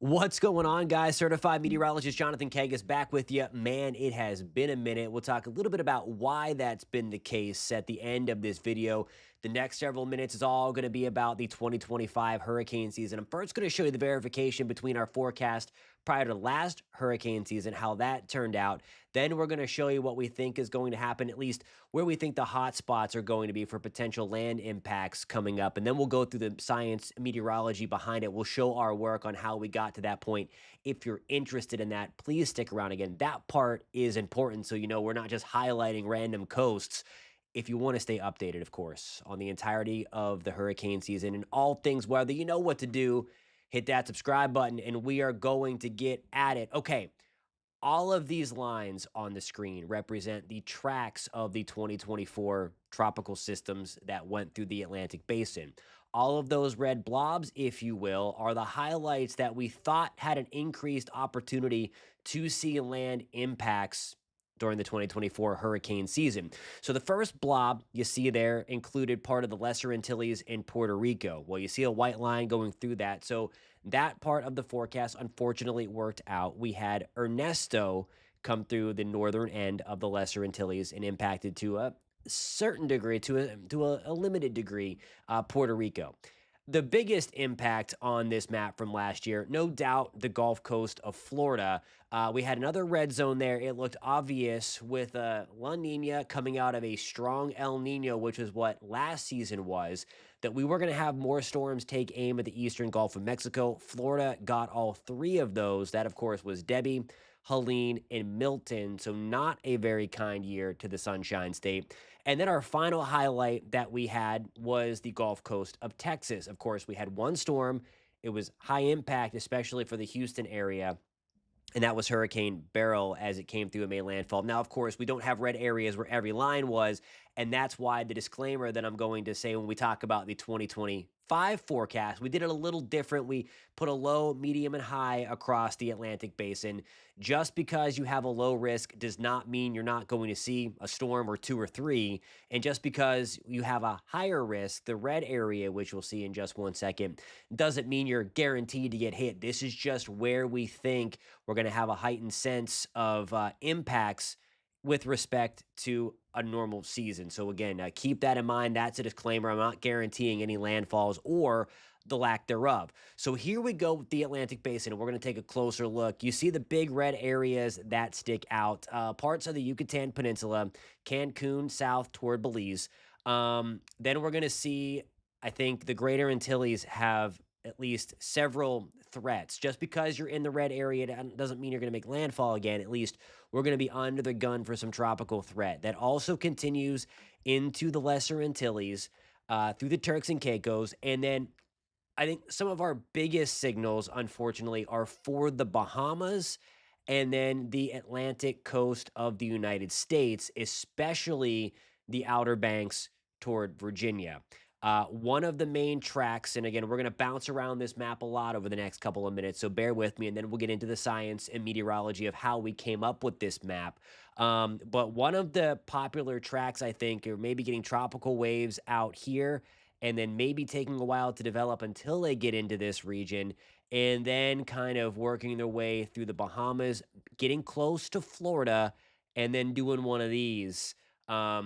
What's going on, guys? Certified meteorologist Jonathan Kagas back with you. Man, it has been a minute. We'll talk a little bit about why that's been the case at the end of this video. The next several minutes is all going to be about the 2025 hurricane season. I'm first going to show you the verification between our forecast prior to last hurricane season, how that turned out. Then we're going to show you what we think is going to happen, at least where we think the hot spots are going to be for potential land impacts coming up. And then we'll go through the science meteorology behind it. We'll show our work on how we got to that point. If you're interested in that, please stick around. Again, that part is important. So, we're not just highlighting random coasts. If you want to stay updated, of course, on the entirety of the hurricane season and all things weather, you know what to do. Hit that subscribe button and we are going to get at it. Okay. All of these lines on the screen represent the tracks of the 2024 tropical systems that went through the Atlantic basin. All of those red blobs, if you will, are the highlights that we thought had an increased opportunity to see land impacts during the 2024 hurricane season. So the first blob you see there included part of the Lesser Antilles in Puerto Rico. Well, you see a white line going through that. So that part of the forecast unfortunately worked out. We had Ernesto come through the northern end of the Lesser Antilles and impacted to a certain degree, to a limited degree, Puerto Rico. The biggest impact on this map from last year, no doubt, the Gulf Coast of Florida. We had another red zone there. It looked obvious with La Nina coming out of a strong El Nino, which is what last season was, that we were going to have more storms take aim at the eastern Gulf of Mexico. Florida got all three of those. That, of course, was Debbie, Helene, and Milton. So not a very kind year to the Sunshine State. And then our final highlight that we had was the Gulf Coast of Texas. Of course, we had one storm. It was high impact, especially for the Houston area. And that was Hurricane Beryl as it came through and made landfall. Now, of course, we don't have red areas where every line was. And that's why the disclaimer that I'm going to say when we talk about the 2025 forecast, we did it a little different. We put a low, medium, and high across the Atlantic basin. Just because you have a low risk does not mean you're not going to see a storm or two or three. And just because you have a higher risk, the red area, which we'll see in just 1 second, doesn't mean you're guaranteed to get hit. This is just where we think we're going to have a heightened sense of impacts with respect to a normal season. So again, keep that in mind. That's a disclaimer. I'm not guaranteeing any landfalls or the lack thereof. So here we go with the Atlantic Basin, and we're going to take a closer look. You see the big red areas that stick out. Parts of the Yucatan Peninsula, Cancun south toward Belize. Then we're going to see, I think, the Greater Antilles have at least several threats. Just because you're in the red area doesn't mean you're going to make landfall again. At least we're going to be under the gun for some tropical threat. That also continues into the Lesser Antilles, through the Turks and Caicos. And then I think some of our biggest signals, unfortunately, are for the Bahamas and then the Atlantic coast of the United States, especially the Outer Banks toward Virginia. One of the main tracks, and again, we're going to bounce around this map a lot over the next couple of minutes, so bear with me, and then we'll get into the science and meteorology of how we came up with this map. But one of the popular tracks, I think, are maybe getting tropical waves out here, and then maybe taking a while to develop until they get into this region, and then kind of working their way through the Bahamas, getting close to Florida, and then doing one of these. Up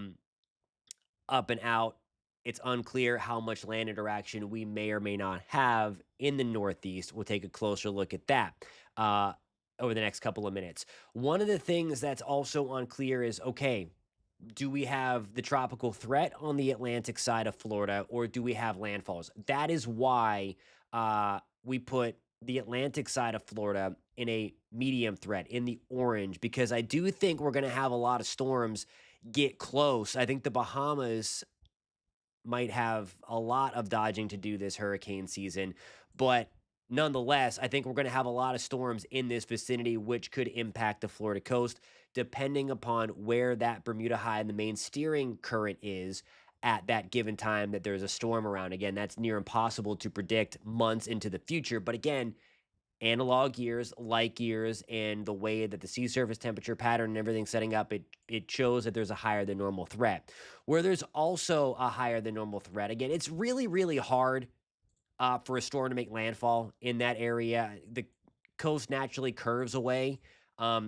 and out. It's unclear how much land interaction we may or may not have in the Northeast. We'll take a closer look at that over the next couple of minutes. One of the things that's also unclear is, okay, do we have the tropical threat on the Atlantic side of Florida, or do we have landfalls? That is why we put the Atlantic side of Florida in a medium threat, in the orange, because I do think we're going to have a lot of storms get close. I think the Bahamas might have a lot of dodging to do this hurricane season, but nonetheless, I think we're going to have a lot of storms in this vicinity, which could impact the Florida coast, depending upon where that Bermuda High and the main steering current is at that given time that there's a storm around. Again, that's near impossible to predict months into the future. But again, analog years, like years, and the way that the sea surface temperature pattern and everything setting up, it shows that there's a higher than normal threat. Where there's also a higher than normal threat, again, it's really, really hard for a storm to make landfall in that area. coast naturally curves away.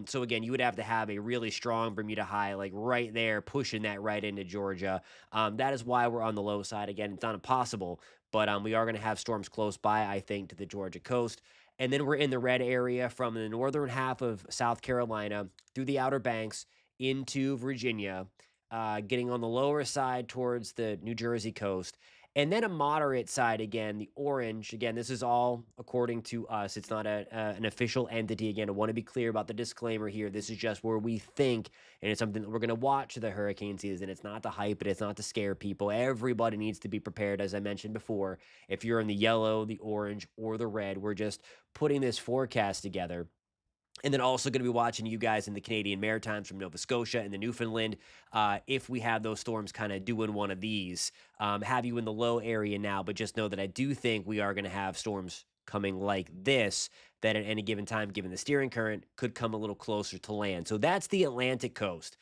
So again, you would have to have a really strong Bermuda high, like right there, pushing that right into Georgia. That is why we're on the low side. Again, it's not impossible, but we are going to have storms close by, I think, to the Georgia coast. And then we're in the red area from the northern half of South Carolina through the Outer Banks into Virginia, getting on the lower side towards the New Jersey coast. And then a moderate side again, the orange. Again, this is all according to us. It's not an official entity. Again, I want to be clear about the disclaimer here. This is just where we think, and it's something that we're going to watch the hurricane season. It's not to hype it. It's not to scare people. Everybody needs to be prepared, as I mentioned before. If you're in the yellow, the orange, or the red, we're just putting this forecast together. And then also going to be watching you guys in the Canadian Maritimes from Nova Scotia and the Newfoundland. If we have those storms kind of doing one of these, have you in the low area now, but just know that I do think we are going to have storms coming like this that at any given time, given the steering current, could come a little closer to land. So that's the Atlantic coast.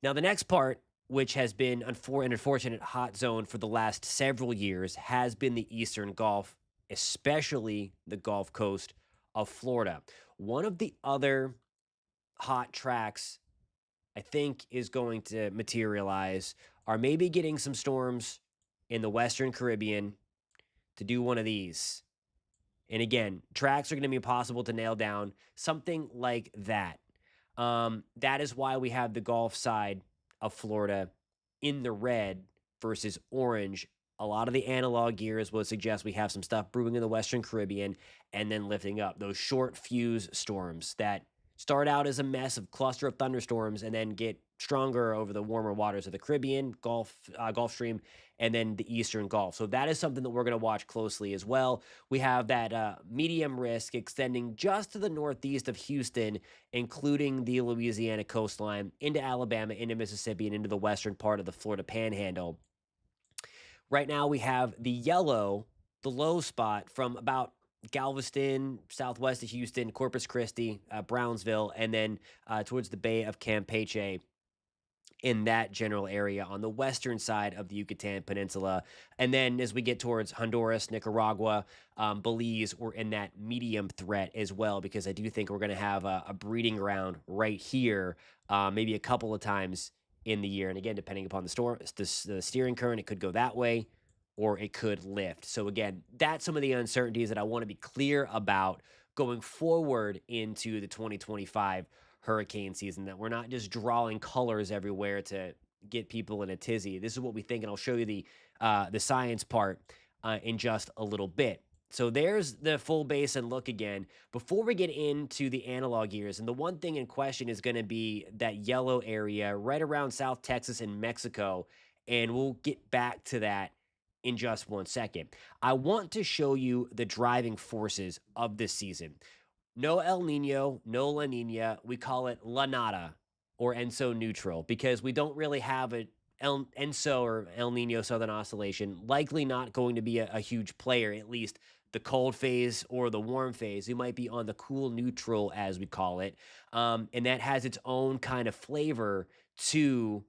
Now, the next part, which has been an unfortunate hot zone for the last several years, has been the Eastern Gulf, especially the Gulf Coast of Florida. One of the other hot tracks I think is going to materialize are maybe getting some storms in the Western Caribbean to do one of these. And again, tracks are going to be impossible to nail down, something like that. That is why we have the Gulf side of Florida in the red versus orange. A lot of the analog gears would suggest we have some stuff brewing in the Western Caribbean and then lifting up. Those short fuse storms that start out as a mess of cluster of thunderstorms and then get stronger over the warmer waters of the Caribbean, Gulf Stream, and then the Eastern Gulf. So that is something that we're going to watch closely as well. We have that medium risk extending just to the northeast of Houston, including the Louisiana coastline, into Alabama, into Mississippi, and into the western part of the Florida Panhandle. Right now, we have the yellow, the low spot from about Galveston, southwest of Houston, Corpus Christi, Brownsville, and then towards the Bay of Campeche in that general area on the western side of the Yucatan Peninsula. And then as we get towards Honduras, Nicaragua, Belize, we're in that medium threat as well, because I do think we're going to have a breeding ground right here, maybe a couple of times in the year. And again, depending upon the storm, the steering current, it could go that way or it could lift. So again, that's some of the uncertainties that I want to be clear about going forward into the 2025 hurricane season, that we're not just drawing colors everywhere to get people in a tizzy. This is what we think, and I'll show you the science part in just a little bit. So there's the full basin look again. Before we get into the analog years, and the one thing in question is going to be that yellow area right around South Texas and Mexico, and we'll get back to that in just one second. I want to show you the driving forces of this season. No El Nino, no La Nina. We call it La Nada or ENSO neutral because we don't really have a ENSO or El Nino Southern Oscillation. Likely not going to be a huge player, at least the cold phase or the warm phase. You might be on the cool neutral, as we call it. And that has its own kind of flavor to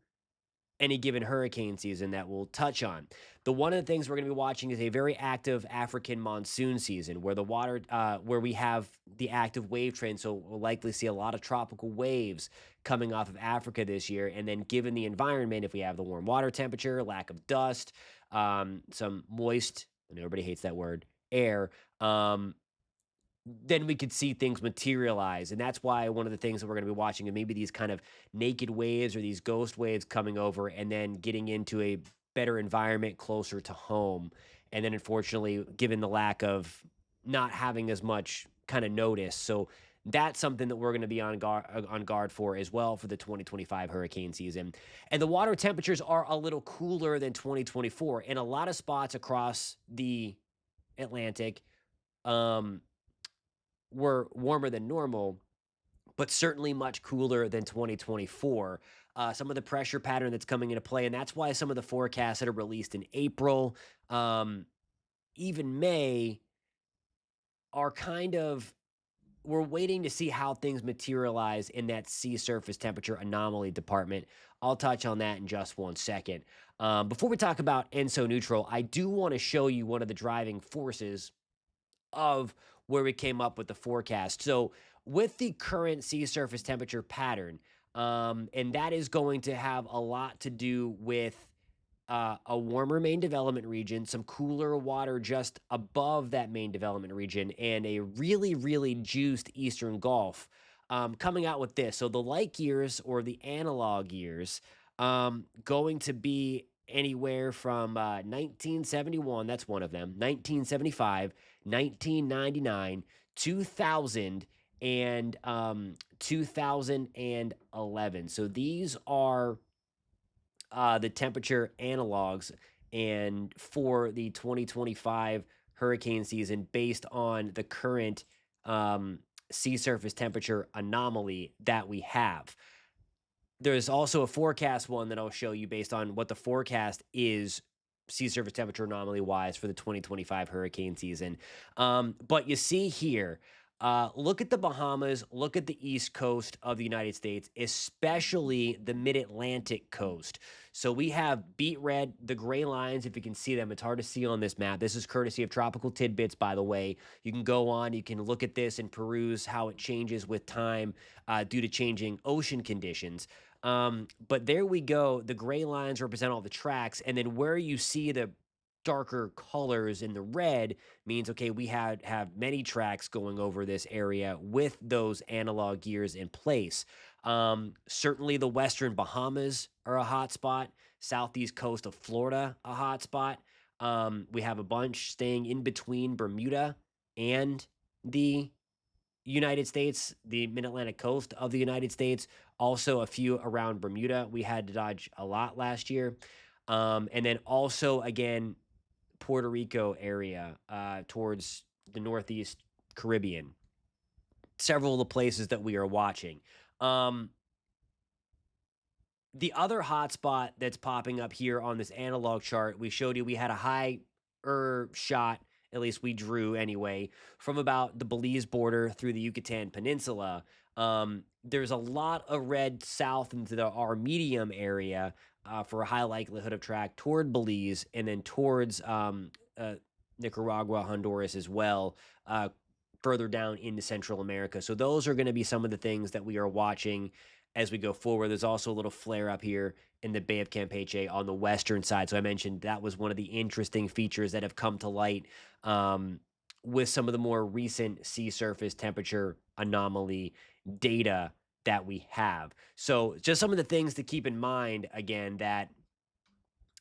any given hurricane season that we'll touch on. The one of the things we're going to be watching is a very active African monsoon season where the water, where we have the active wave trend. So we'll likely see a lot of tropical waves coming off of Africa this year. And then given the environment, if we have the warm water temperature, lack of dust, some moist, and everybody hates that word, air, then we could see things materialize. And that's why one of the things that we're going to be watching is maybe these kind of naked waves or these ghost waves coming over and then getting into a better environment closer to home. And then unfortunately, given the lack of not having as much kind of notice. So that's something that we're going to be on guard for as well for the 2025 hurricane season. And the water temperatures are a little cooler than 2024 in a lot of spots across the Atlantic. Were warmer than normal, but certainly much cooler than 2024. Some of the pressure pattern that's coming into play, and that's why some of the forecasts that are released in April, even May, are kind of, we're waiting to see how things materialize in that sea surface temperature anomaly department. I'll touch on that in just one second. Before we talk about ENSO neutral, I do want to show you one of the driving forces of where we came up with the forecast. So, with the current sea surface temperature pattern, and that is going to have a lot to do with a warmer main development region, some cooler water just above that main development region, and a really, really juiced Eastern Gulf coming out with this. So the like years or the analog years going to be anywhere from 1971, that's one of them, 1975, 1999, 2000, and 2011. So these are the temperature analogs and for the 2025 hurricane season based on the current sea surface temperature anomaly that we have. There's also a forecast one that I'll show you based on what the forecast is sea surface temperature anomaly wise for the 2025 hurricane season. But you see here, look at the Bahamas, look at the east coast of the United States, especially the mid Atlantic coast. So we have beet red, the gray lines, if you can see them. It's hard to see on this map. This is courtesy of Tropical Tidbits, by the way. You can go on, you can look at this and peruse how it changes with time due to changing ocean conditions. But there we go. The gray lines represent all the tracks, and then where you see the darker colors in the red means okay, we have many tracks going over this area with those analog gears in place. Certainly, the western Bahamas are a hot spot. Southeast coast of Florida, a hot spot. We have a bunch staying in between Bermuda and the United States, the Mid-Atlantic coast of the United States, also a few around Bermuda. We had to dodge a lot last year. And then also, again, Puerto Rico area towards the Northeast Caribbean. Several of the places that we are watching. The other hotspot that's popping up here on this analog chart, we showed you we had a high shot, at least we drew anyway, from about the Belize border through the Yucatan Peninsula. There's a lot of red south into our medium area for a high likelihood of track toward Belize and then towards Nicaragua, Honduras as well, further down into Central America. So those are going to be some of the things that we are watching as we go forward. There's also a little flare up here in the Bay of Campeche on the western side. So I mentioned that was one of the interesting features that have come to light with some of the more recent sea surface temperature anomaly data that we have. So just some of the things to keep in mind again that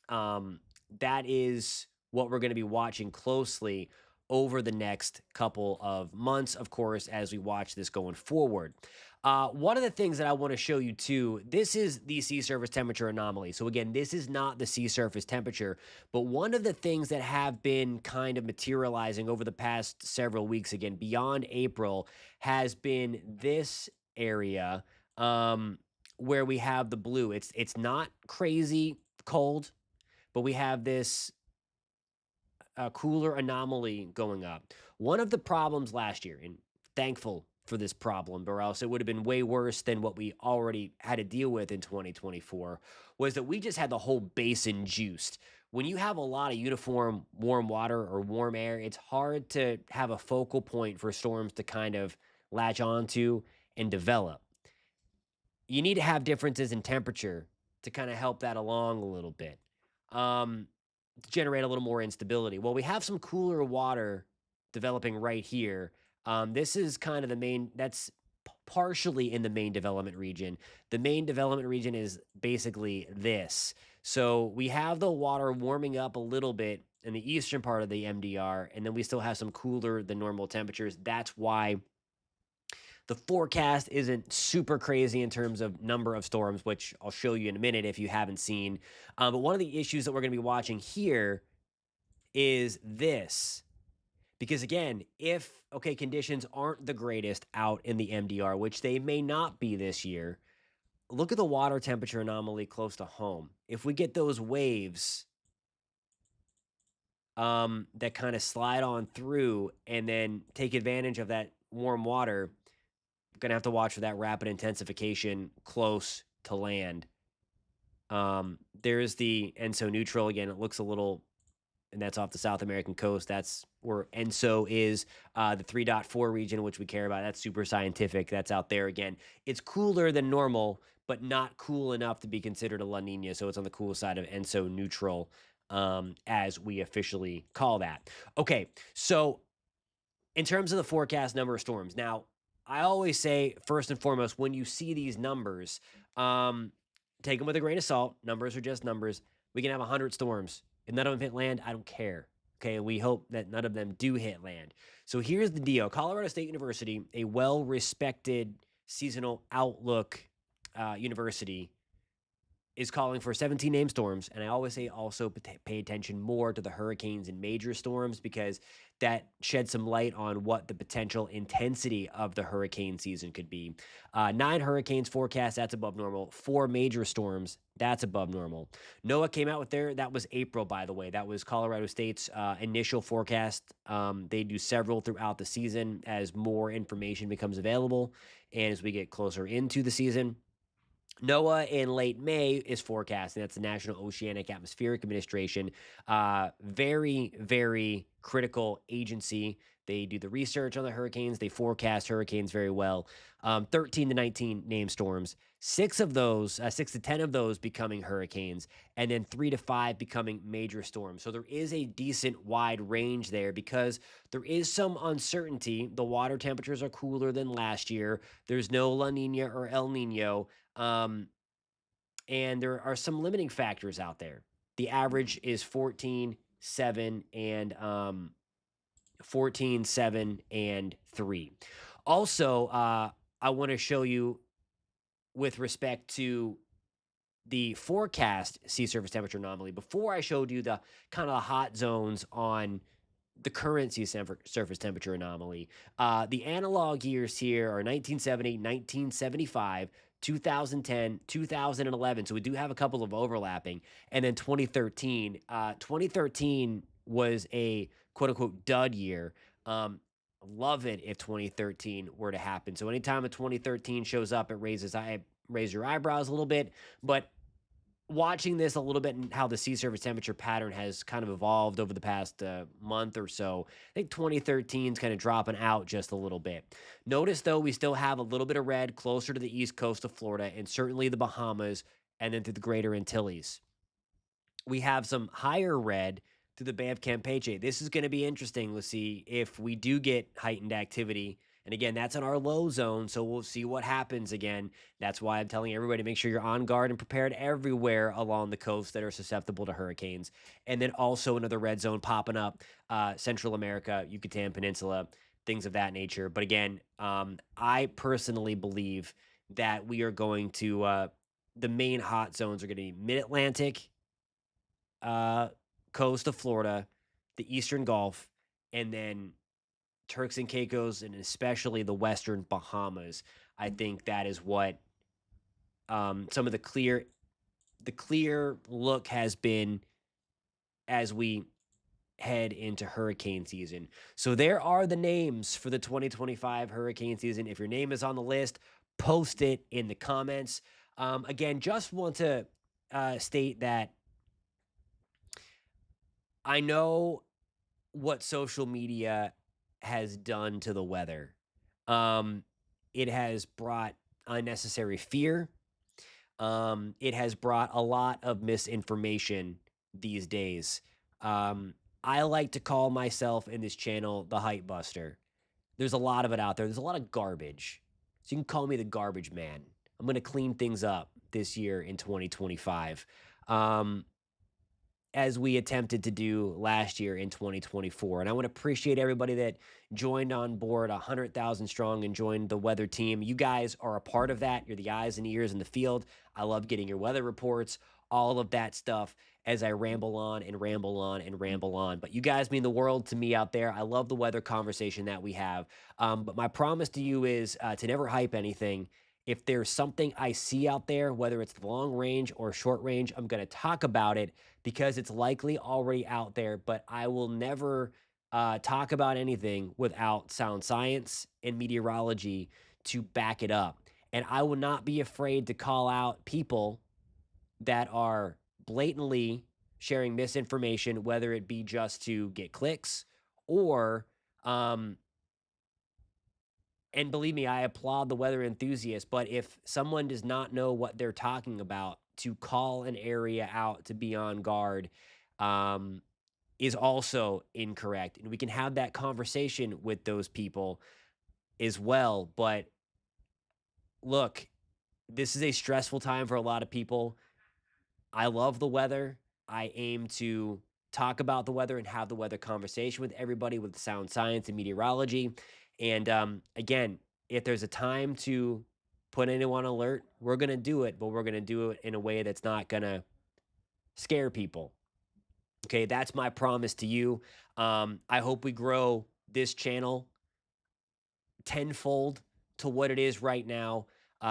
that is what we're going to be watching closely over the next couple of months, of course, as we watch this going forward. One of the things that I want to show you too, this is the sea surface temperature anomaly. So again, this is not the sea surface temperature, but one of the things that have been kind of materializing over the past several weeks, again, beyond April, has been this area where we have the blue. It's not crazy cold, but we have this cooler anomaly going up. One of the problems last year, and thankful for this problem, or else it would have been way worse than what we already had to deal with in 2024, was that we just had the whole basin juiced. When you have a lot of uniform warm water or warm air, it's hard to have a focal point for storms to kind of latch onto and develop. You need to have differences in temperature to kind of help that along a little bit. To generate a little more instability. Well, we have some cooler water developing right here. This is kind of the main, that's partially in the main development region. The main development region is basically this. So we have the water warming up a little bit in the eastern part of the MDR, and then we still have some cooler than normal temperatures. That's why the forecast isn't super crazy in terms of number of storms, which I'll show you in a minute if you haven't seen. But one of the issues that we're going to be watching here is this. Because again, if, okay, conditions aren't the greatest out in the MDR, which they may not be this year, look at the water temperature anomaly close to home. If we get those waves that kind of slide on through and then take advantage of that warm water, going to have to watch for that rapid intensification close to land. There's the ENSO neutral. Again, it looks a little and that's off the South American coast. That's where ENSO is, the 3.4 region, which we care about. That's super scientific. That's out there again. It's cooler than normal, but not cool enough to be considered a La Nina. So it's on the cool side of ENSO neutral, as we officially call that. Okay, so in terms of the forecast number of storms, now I always say first and foremost, when you see these numbers, um, take them with a grain of salt. Numbers are just numbers. We can have 100 storms. If none of them hit land, I don't care. Okay, we hope that none of them do hit land. So here's the deal: Colorado State University, a well-respected seasonal outlook university, is calling for 17 named storms. And I always say also pay attention more to the hurricanes and major storms because that sheds some light on what the potential intensity of the hurricane season could be. 9 hurricanes forecast, that's above normal. 4 major storms, that's above normal. NOAA came out with that was April, by the way. That was Colorado State's initial forecast. They do several throughout the season as more information becomes available and as we get closer into the season. NOAA in late May is forecasting. That's the National Oceanic Atmospheric Administration. Very, very critical agency. They do the research on the hurricanes. They forecast hurricanes very well. 13 to 19 named storms. 6 to 10 of those becoming hurricanes, and then 3 to 5 becoming major storms. So there is a decent wide range there because there is some uncertainty. The water temperatures are cooler than last year. There's no La Nina or El Nino. And there are some limiting factors out there. The average is 14, 7, and 14, 7, and 3. Also, I want to show you with respect to the forecast sea surface temperature anomaly. Before I showed you the kind of hot zones on the current sea surface temperature anomaly, the analog years here are 1970, 1975, 2010, 2011. So we do have a couple of overlapping. And then 2013. 2013 was a quote unquote dud year. Love it if 2013 were to happen. So anytime a 2013 shows up, it raise your eyebrows a little bit. But watching this a little bit and how the sea surface temperature pattern has kind of evolved over the past month or so, I think 2013 is kind of dropping out just a little bit. Notice, though, we still have a little bit of red closer to the east coast of Florida and certainly the Bahamas and then to the greater Antilles. We have some higher red to the Bay of Campeche. This is going to be interesting. Let's see if we do get heightened activity. And again, that's in our low zone, so we'll see what happens again. That's why I'm telling everybody to make sure you're on guard and prepared everywhere along the coast that are susceptible to hurricanes. And then also another red zone popping up, Central America, Yucatan Peninsula, things of that nature. But again, I personally believe that we are going to, the main hot zones are going to be Mid-Atlantic, coast of Florida, the Eastern Gulf, and then Turks and Caicos, and especially the Western Bahamas. I think that is what some of the clear look has been as we head into hurricane season. So there are the names for the 2025 hurricane season. If your name is on the list, post it in the comments. Again, just want to state that I know what social media has done to the weather. It has brought unnecessary fear. It has brought a lot of misinformation these days. I like to call myself in this channel the hype buster. There's a lot of it out there. There's a lot of garbage. So you can call me the garbage man. I'm going to clean things up this year in 2025. As we attempted to do last year in 2024. And I want to appreciate everybody that joined on board 100,000 strong and joined the weather team. You guys are a part of that. You're the eyes and ears in the field. I love getting your weather reports, all of that stuff as I ramble on and ramble on and ramble on. But you guys mean the world to me out there. I love the weather conversation that we have. But my promise to you is to never hype anything. If there's something I see out there, whether it's long range or short range, I'm going to talk about it because it's likely already out there, but I will never talk about anything without sound science and meteorology to back it up. And I will not be afraid to call out people that are blatantly sharing misinformation, whether it be just to get clicks or, and believe me, I applaud the weather enthusiasts, but if someone does not know what they're talking about, to call an area out to be on guard, um, is also incorrect. And we can have that conversation with those people as well. But look, this is a stressful time for a lot of people. I love the weather. I aim to talk about the weather and have the weather conversation with everybody with sound science and meteorology. And again, if there's a time to put anyone on alert, we're going to do it, but we're going to do it in a way that's not going to scare people. Okay, that's my promise to you. I hope we grow this channel tenfold to what it is right now.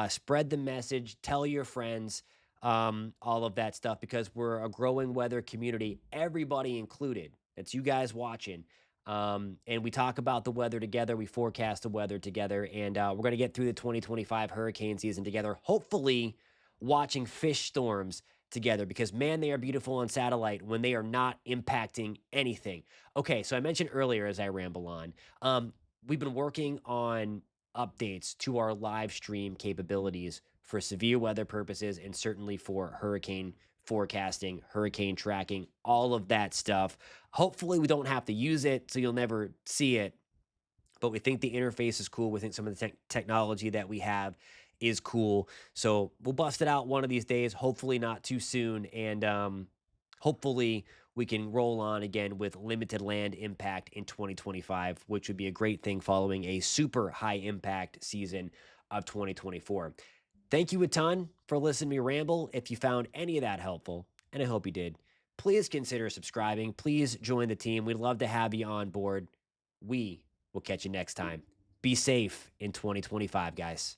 Spread the message, tell your friends, all of that stuff, because we're a growing weather community, everybody included. That's you guys watching. And we talk about the weather together, we forecast the weather together, and we're going to get through the 2025 hurricane season together, hopefully watching fish storms together, because man, they are beautiful on satellite when they are not impacting anything. Okay, so I mentioned earlier as I ramble on, we've been working on updates to our live stream capabilities for severe weather purposes and certainly for hurricane forecasting, hurricane tracking, all of that stuff. Hopefully, we don't have to use it, so you'll never see it. But we think the interface is cool. We think some of the technology that we have is cool. So we'll bust it out one of these days, hopefully not too soon. And hopefully we can roll on again with limited land impact in 2025, which would be a great thing following a super high impact season of 2024. Thank you a ton for listening to me ramble. If you found any of that helpful, and I hope you did, please consider subscribing. Please join the team. We'd love to have you on board. We will catch you next time. Be safe in 2025, guys.